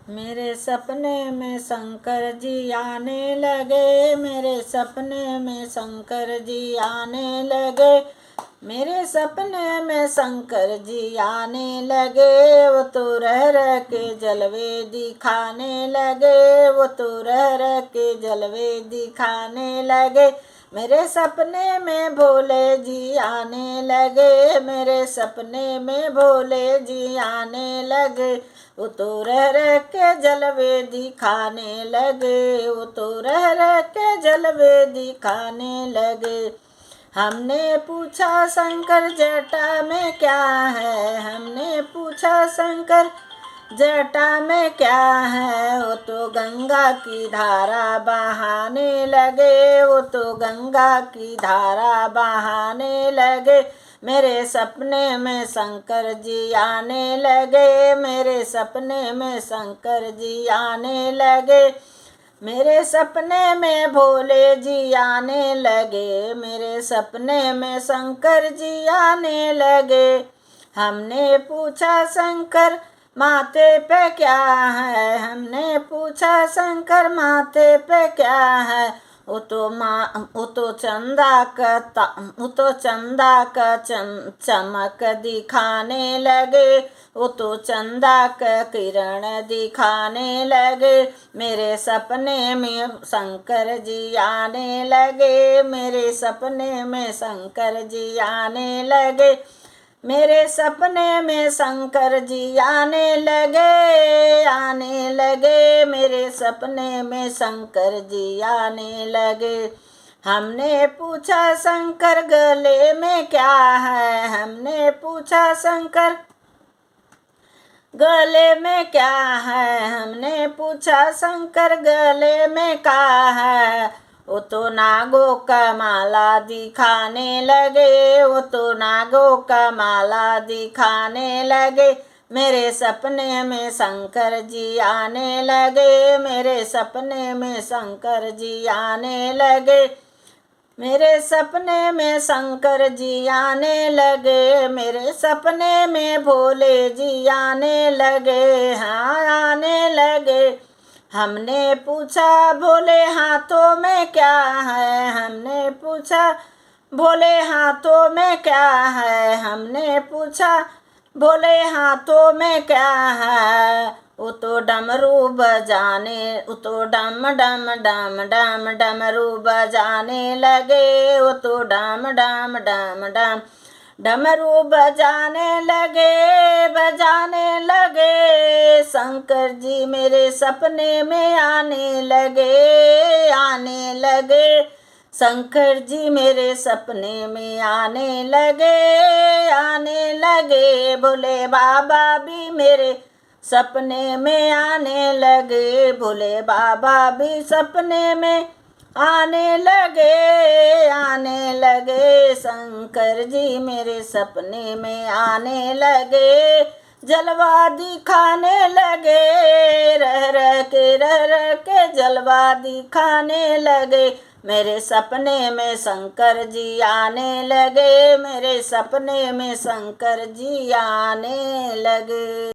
मेरे सपने में शंकर जी आने लगे, मेरे सपने में शंकर जी आने लगे, मेरे सपने में शंकर जी आने लगे। वो तो रह रह के जलवे दिखाने लगे, वो तो रह रह के जलवे दिखाने लगे। मेरे सपने में भोले जी आने लगे, मेरे सपने में भोले जी आने लगे। वो तो रह रह के जलवे दिखाने लगे, वो तो रह रह के जलवे दिखाने लगे। हमने पूछा शंकर जटा में क्या है, हमने पूछा शंकर जटा में क्या है। वो तो गंगा की धारा बहाने लगे, वो तो गंगा की धारा बहाने लगे। मेरे सपने में शंकर जी आने लगे, मेरे सपने में शंकर जी आने लगे, मेरे सपने में भोले जी आने लगे, मेरे सपने में शंकर जी आने लगे। हमने पूछा शंकर माथे पे क्या है, हमने पूछा शंकर माथे पे क्या है। वो तो चंदा का चमक दिखाने लगे, वो तो चंदा का किरण दिखाने लगे। मेरे सपने में शंकर जी आने लगे, मेरे सपने में शंकर जी आने लगे, मेरे सपने में शंकर जी आने लगे, मेरे सपने में शंकर जी आने लगे। हमने पूछा शंकर गले में क्या है, हमने पूछा शंकर गले में क्या है, हमने पूछा शंकर गले में क्या है। वो तो नागों का माला दिखाने लगे, वो तो नागों का माला दिखाने लगे। मेरे सपने में शंकर जी आने लगे, मेरे सपने में शंकर जी आने लगे, मेरे सपने में शंकर जी आने लगे, मेरे सपने में भोले जी आने लगे, हाँ आने लगे। हमने पूछा भोले हाथों में क्या है, हमने पूछा भोले हाथों में क्या है, हमने पूछा भोले हाथों में क्या है। वो तो डमरू बजाने, वो तो डम डम डम डम डमरू बजाने लगे, वो तो डम डम डम डम डमरू बजाने लगे। शंकर जी मेरे सपने में आने लगे, शंकर जी मेरे सपने में आने लगे। भोले बाबा भी मेरे सपने में आने लगे, भोले बाबा भी सपने में आने लगे। शंकर जी मेरे सपने में आने लगे, जलवा दिखाने लगे, रह रह के जलवा दिखाने लगे। मेरे सपने में शंकर जी आने लगे, मेरे सपने में शंकर जी आने लगे।